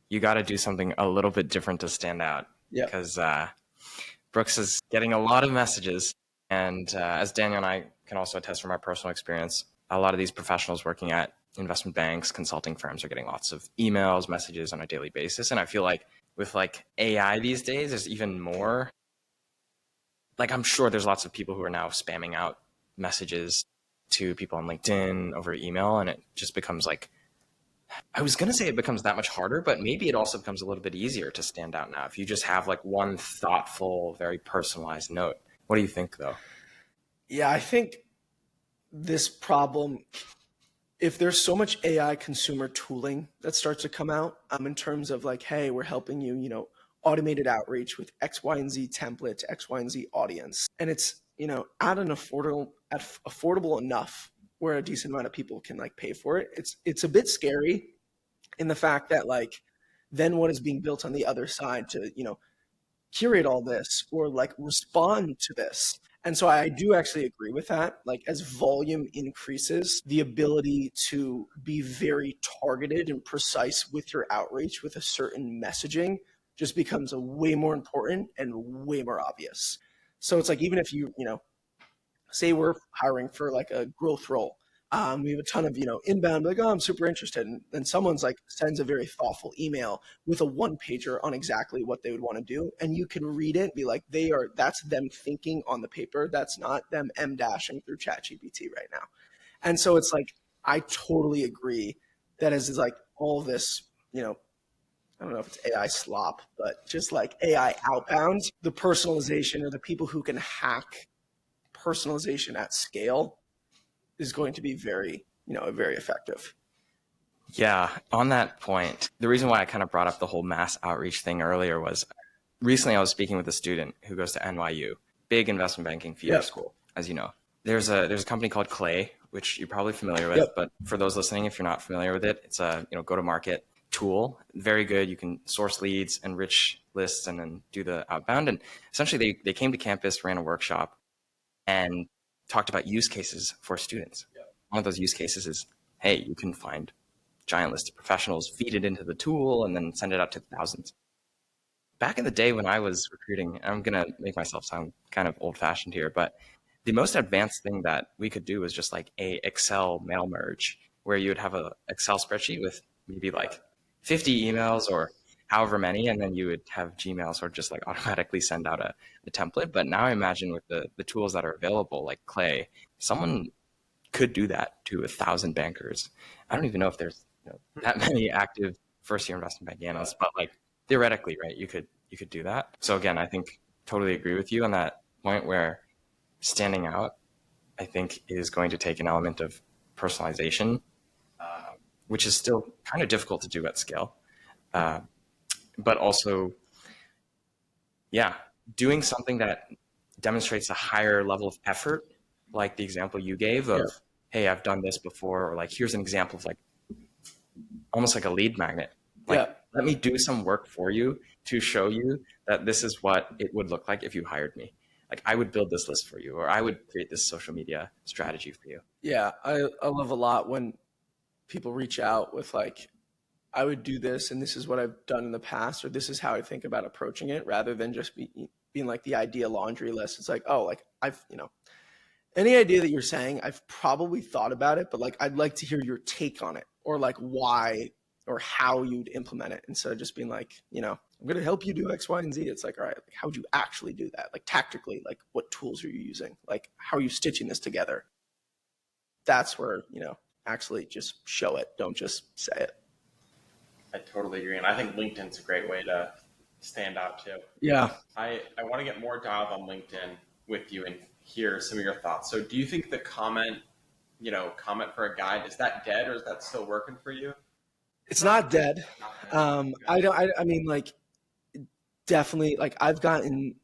you got to do something a little bit different to stand out. Yeah. Because Brooks is getting a lot of messages. And as Daniel and I can also attest from our personal experience, a lot of these professionals working at investment banks, consulting firms are getting lots of emails, messages on a daily basis. And I feel like with like AI these days, there's even more. Like I'm sure there's lots of people who are now spamming out messages to people on LinkedIn over email. And it just becomes like, I was going to say it becomes that much harder, but maybe it also becomes a little bit easier to stand out now if you just have like one thoughtful, very personalized note. What do you think though? Yeah, I think this problem, if there's so much AI consumer tooling that starts to come out in terms of like, hey, we're helping you, automated outreach with X, Y, and Z template, X, Y, and Z audience. And it's, at an affordable enough where a decent amount of people can like pay for it. It's a bit scary in the fact that like, then what is being built on the other side to, curate all this or like respond to this. And so I do actually agree with that. Like as volume increases, the ability to be very targeted and precise with your outreach with a certain messaging just becomes a way more important and way more obvious. So it's like, even if you, say we're hiring for like a growth role, we have a ton of, inbound, like, oh, I'm super interested. And then someone's like sends a very thoughtful email with a one pager on exactly what they would want to do. And you can read it and be like, that's them thinking on the paper. That's not them M-dashing through ChatGPT right now. And so it's like, I totally agree that is like all this, I don't know if it's AI slop, but just like AI outbound, the personalization or the people who can hack personalization at scale is going to be very, very effective. Yeah, on that point, the reason why I kind of brought up the whole mass outreach thing earlier was recently I was speaking with a student who goes to NYU, big investment banking feeder Yep. school, as you know. There's a company called Clay, which you're probably familiar with, Yep. but for those listening, if you're not familiar with it, it's a go-to-market tool. Very good. You can source leads, enrich lists, and then do the outbound. And essentially, they came to campus, ran a workshop, and talked about use cases for students. Yep. One of those use cases is, hey, you can find giant list of professionals, feed it into the tool, and then send it out to thousands. Back in the day when I was recruiting, I'm going to make myself sound kind of old fashioned here, but the most advanced thing that we could do was just like a Excel mail merge where you would have a Excel spreadsheet with maybe like 50 emails or however many, and then you would have Gmail sort of just like automatically send out a template. But now I imagine with the tools that are available, like Clay, someone could do that to 1,000 bankers. I don't even know if there's that many active first-year investment banking analysts, but like theoretically, right, you could do that. So again, I think totally agree with you on that point where standing out, I think, is going to take an element of personalization, which is still kind of difficult to do at scale. But also, yeah, doing something that demonstrates a higher level of effort, like the example you gave of, hey, I've done this before, or like, here's an example of like, almost like a lead magnet. Like, let me do some work for you to show you that this is what it would look like if you hired me. Like, I would build this list for you, or I would create this social media strategy for you. Yeah, I love a lot when people reach out with like, I would do this and this is what I've done in the past, or this is how I think about approaching it, rather than just being like the idea laundry list. It's like, oh, like I've, any idea that you're saying, I've probably thought about it, but like I'd like to hear your take on it, or like why or how you'd implement it, instead of just being like, I'm going to help you do X, Y, and Z. It's like, all right, like, how would you actually do that? Like tactically, like what tools are you using? Like, how are you stitching this together? That's where, actually just show it. Don't just say it. I totally agree. And I think LinkedIn's a great way to stand out too. Yeah. I want to get more dialed on LinkedIn with you and hear some of your thoughts. So do you think the comment for a guide, is that dead or is that still working for you? It's not dead. I mean, like, definitely, like I've gotten,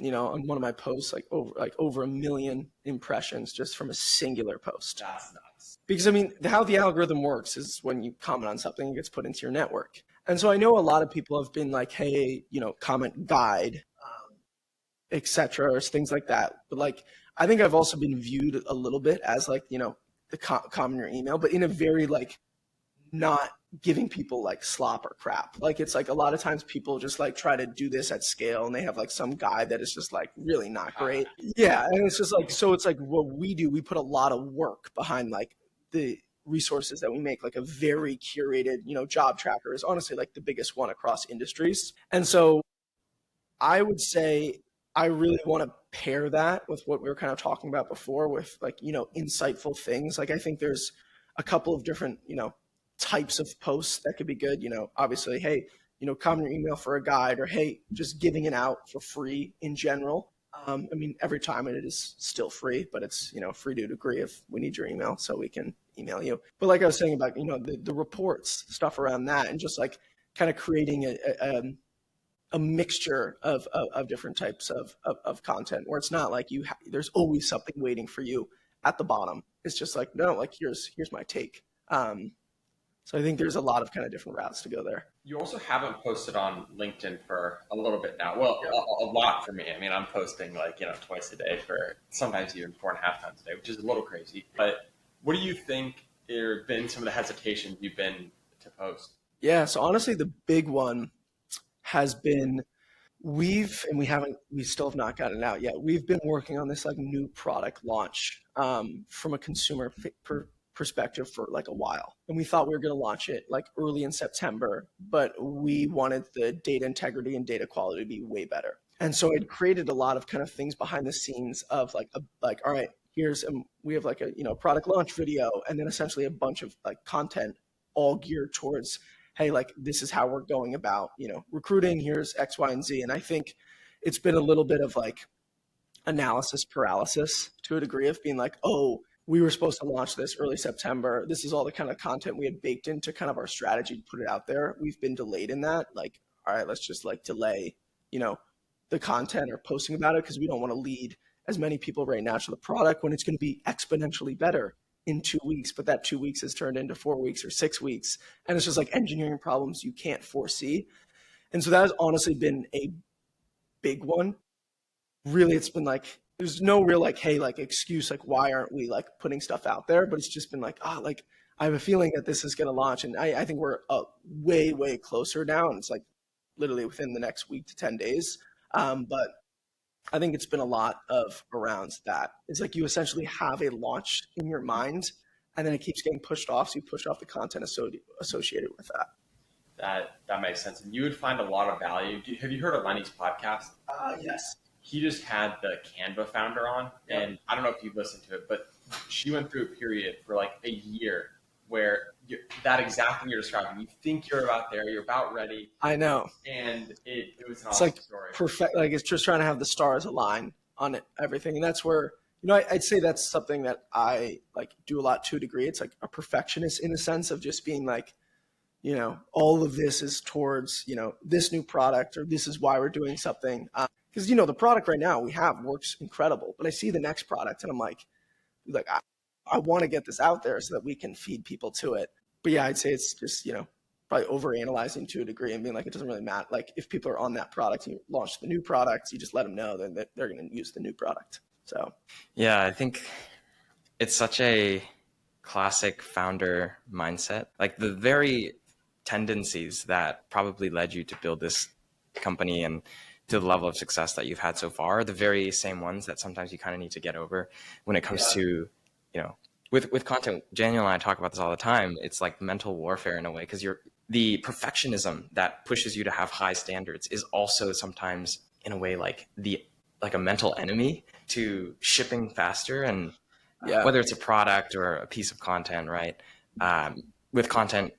on one of my posts, like over 1 million impressions just from a singular post. That's nuts. Because I mean, how the algorithm works is when you comment on something, it gets put into your network. And so I know a lot of people have been like, hey, comment guide, etc., or things like that. But like, I think I've also been viewed a little bit as like, the comment your email, but in a very like not giving people like slop or crap. Like, it's like a lot of times people just like try to do this at scale and they have like some guy that is just like really not great. Yeah. And it's just like, so it's like what we do, we put a lot of work behind like the resources that we make, like a very curated, job tracker is honestly like the biggest one across industries. And so I would say I really want to pair that with what we were kind of talking about before with like, insightful things. Like, I think there's a couple of different, types of posts that could be good. Obviously, hey, comment your email for a guide, or hey, just giving it out for free in general. I mean, every time it is still free, but it's, free to a degree if we need your email so we can email you. But like I was saying about, the reports, stuff around that, and just like kind of creating a mixture of different types of content where it's not like there's always something waiting for you at the bottom. It's just like, no, like here's my take. So I think there's a lot of kind of different routes to go there. You also haven't posted on LinkedIn for a little bit now. Well, a lot for me. I mean, I'm posting like, twice a day, for sometimes even 4.5 times a day, which is a little crazy. But what do you think have been some of the hesitations you've been to post? Yeah. So honestly, the big one has been we still have not gotten it out yet. We've been working on this like new product launch from a consumer perspective for like a while. And we thought we were going to launch it like early in September, but we wanted the data integrity and data quality to be way better. And so it created a lot of kind of things behind the scenes of like, all right, we have like a, product launch video, and then essentially a bunch of like content all geared towards, hey, like this is how we're going about, recruiting, here's X, Y, and Z. And I think it's been a little bit of like analysis paralysis to a degree of being like, oh, we were supposed to launch this early September. This is all the kind of content we had baked into kind of our strategy to put it out there. We've been delayed in that. Like, all right, let's just like delay, the content or posting about it because we don't want to lead as many people right now to the product when it's going to be exponentially better in 2 weeks. But that 2 weeks has turned into 4 weeks or 6 weeks. And it's just like engineering problems you can't foresee. And so that has honestly been a big one. Really, it's been like, there's no real like, hey, like excuse, like why aren't we like putting stuff out there? But it's just been like, like I have a feeling that this is going to launch, and I think we're way closer now, and it's like literally within the next week to 10 days. But I think it's been a lot of around that. It's like you essentially have a launch in your mind, and then it keeps getting pushed off, so you push off the content associated with that. That makes sense, and you would find a lot of value. Have you heard of Lenny's podcast? Yes. He just had the Canva founder on, and I don't know if you've listened to it, but she went through a period for like a year where that exact thing you're describing, you think you're about there, you're about ready. I know. And it was an It's awesome like story. perfect. Like it's just trying to have the stars align on it, everything. And that's where, I'd say that's something that I like do a lot to a degree. It's like a perfectionist in a sense of just being like, all of this is towards, this new product, or this is why we're doing something. Because, the product right now we have works incredible, but I see the next product and I'm like I want to get this out there so that we can feed people to it. But yeah, I'd say it's just, probably overanalyzing to a degree and being like, it doesn't really matter. Like if people are on that product and you launch the new product, you just let them know that they're going to use the new product. So, yeah, I think it's such a classic founder mindset. Like the very tendencies that probably led you to build this company and to the level of success that you've had so far are the very same ones that sometimes you kind of need to get over when it comes to, with content. Daniel and I talk about this all the time. It's like mental warfare in a way, because the perfectionism that pushes you to have high standards is also sometimes in a way like a mental enemy to shipping faster. And whether it's a product or a piece of content, right? With content,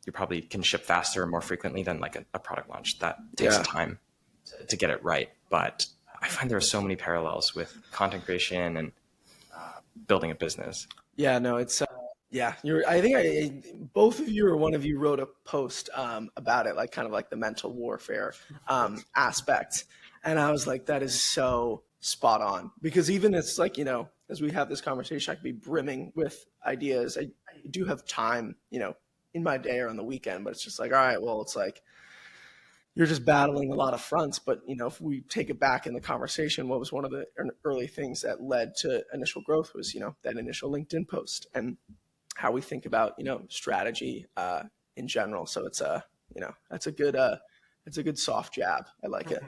you probably can ship faster and more frequently than like a product launch that takes time to get it right. But I find there are so many parallels with content creation and building a business. Yeah, no, it's I think both of you or one of you wrote a post about it, like kind of like the mental warfare aspect, and I was like, that is so spot on, because even it's like, as we have this conversation, I could be brimming with ideas. I do have time, in my day or on the weekend, but it's just like, all right, well, it's like you're just battling a lot of fronts. But, if we take it back in the conversation, what was one of the early things that led to initial growth was, that initial LinkedIn post and how we think about, strategy in general. So it's that's a good soft jab. I like it.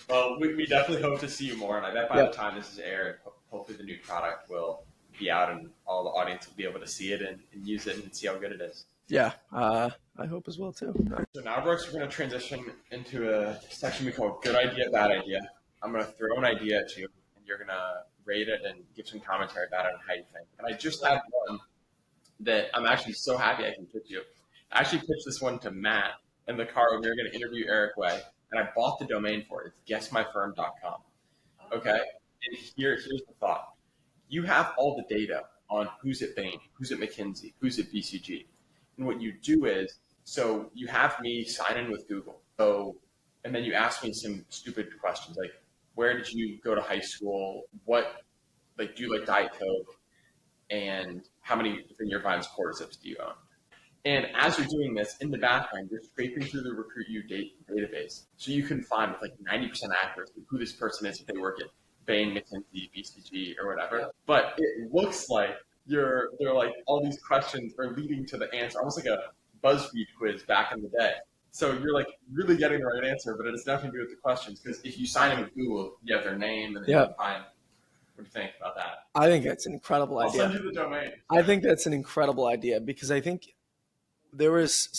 Well, we definitely hope to see you more. And I bet by the time this is aired, hopefully the new product will be out and all the audience will be able to see it and use it and see how good it is. Yeah, I hope as well too. So now, Brooks, we're going to transition into a section we call Good Idea, Bad Idea. I'm going to throw an idea at you, and you're going to rate it and give some commentary about it and how you think. And I just had one that I'm actually so happy I can pitch you. I actually pitched this one to Matt in the car when we were going to interview Eric Way, and I bought the domain for it. It's guessmyfirm.com. Okay? And here's the thought. You have all the data on who's at Bain, who's at McKinsey, who's at BCG. And what you do is, so you have me sign in with Google. So, and then you ask me some stupid questions like, where did you go to high school? What, like, do you like Diet Coke? And how many Vineyard Vines quarter zips do you own? And as you're doing this, in the background, you're scraping through the RecruitU database. So you can find with like 90% accuracy who this person is if they work at Bain, McKinsey, BCG, or whatever. But it looks like they're like all these questions are leading to the answer, almost like a BuzzFeed quiz back in the day. So you're like really getting the right answer, but it has nothing to do with the questions, because if you sign in with Google, you have their name and then you can find. What do you think about that? I think that's an incredible idea. I'll send you the domain. I think that's an incredible idea, because I think there was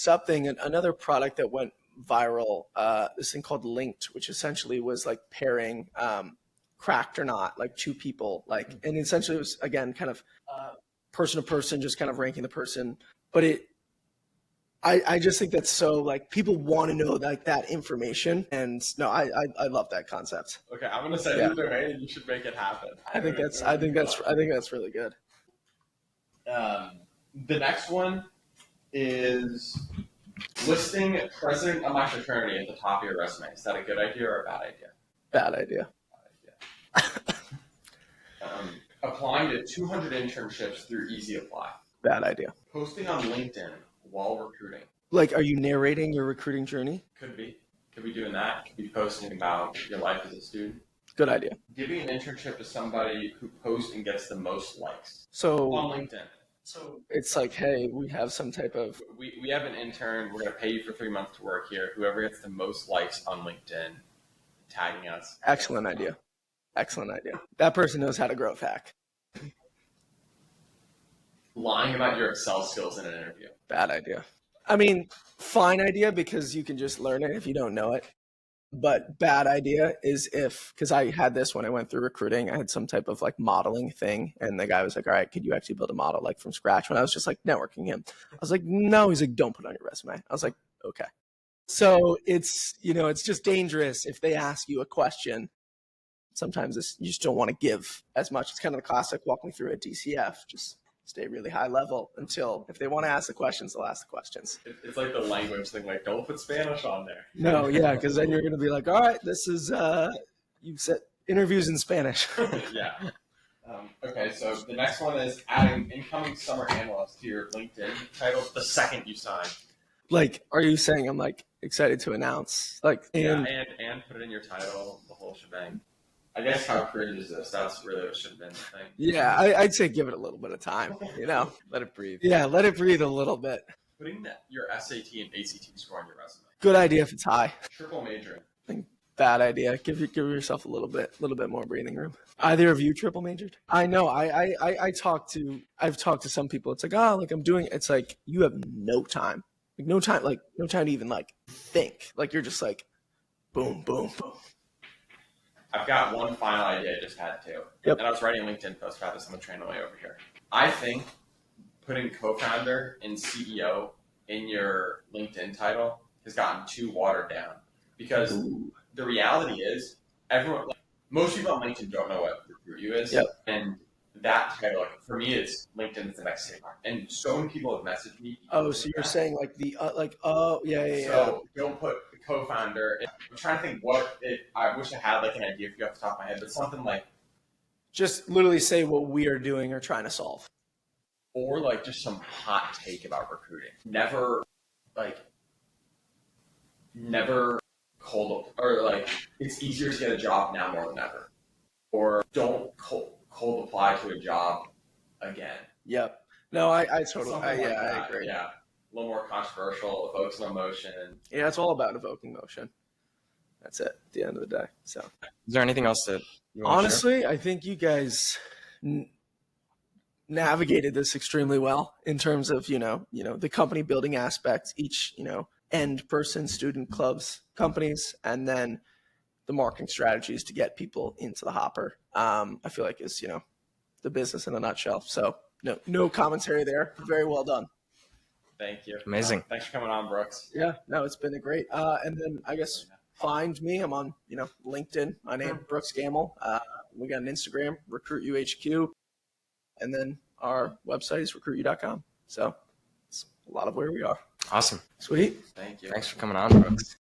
another product that went viral, this thing called Linked, which essentially was like pairing cracked or not, like two people, like, and essentially it was, again, kind of person to person, just kind of ranking the person. But I just think that's so like people want to know like that information, and no, I love that concept. Okay, I'm gonna send Yeah. you the domain, and you should make it happen. I think that's really good. The next one is listing president of my fraternity at the top of your resume. Is that a good idea or a bad idea? Bad idea. Applying to 200 internships through Easy Apply. Bad idea. Posting on LinkedIn while recruiting. Like, are you narrating your recruiting journey? Could be doing that. Could be posting about your life as a student. Good idea. Giving an internship to somebody who posts and gets the most likes So on LinkedIn. So it's like, hey, we have some type of We have an intern. We're going to pay you for 3 months to work here. Whoever gets the most likes on LinkedIn, tagging us. Excellent idea. Excellent idea. That person knows how to growth hack. Lying about your Excel skills in an interview. Bad idea. I mean, fine idea because you can just learn it if you don't know it. But bad idea is because I had this when I went through recruiting, I had some type of like modeling thing. And the guy was like, all right, could you actually build a model like from scratch? When I was just like networking him, I was like, no, he's like, don't put it on your resume. I was like, okay. So it's, it's just dangerous if they ask you a question. Sometimes you just don't want to give as much. It's kind of the classic walk me through a DCF. Just stay really high level until if they want to ask the questions, they'll ask the questions. It's like the language thing, like don't put Spanish on there. No, yeah, because then you're going to be like, all right, this is, you've set interviews in Spanish. Yeah. Okay, so the next one is adding incoming summer analyst to your LinkedIn title the second you sign. Like, are you saying I'm like excited to announce? Like, and put it in your title, the whole shebang. I guess how cringe is this? That's really what should have been the thing. Yeah, I'd say give it a little bit of time, Let it breathe. Yeah, let it breathe a little bit. Putting your SAT and ACT score on your resume. Good idea if it's high. Triple majoring. Bad idea. Give yourself a little bit more breathing room. Either of you triple majored? I know. I've talked to some people. It's like, I'm doing. It's like you have no time. Like no time to even like think. Like you're just like, boom, boom, boom. I've got one final idea I just had too. Yep. And I was writing a LinkedIn post about this on the train away over here. I think putting co-founder and CEO in your LinkedIn title has gotten too watered down. Because the reality is most people on LinkedIn don't know what RecruitU is. Yep. And that title, for me, it's LinkedIn is the next trademark. And so many people have messaged me. Oh, so you're saying like yeah. So don't put the co-founder. I'm trying to think I wish I had like an idea for you off the top of my head, but something like. Just literally say what we are doing or trying to solve. Or like just some hot take about recruiting. Never cold, or like it's easier to get a job now more than ever. Or don't cold apply to a job again. Yep. No, I totally, Something I agree. Yeah, a little more controversial, evokes no emotion. Yeah, it's all about evoking motion. That's it. At the end of the day. So, Is there anything else that you want honestly, I think you guys navigated this extremely well in terms of the company building aspects, each end person, student clubs, companies, and then the marketing strategies to get people into the hopper. I feel like is the business in a nutshell. So no commentary there. Very well done. Thank you. Amazing. Thanks for coming on, Brooks. Yeah, no, it's been a great. And then I guess find me. I'm on LinkedIn. My name Brooks Gammill. We got an Instagram, RecruitU HQ, and then our website is recruitu.com. So it's a lot of where we are. Awesome. Sweet. Thank you. Thanks for coming on, Brooks.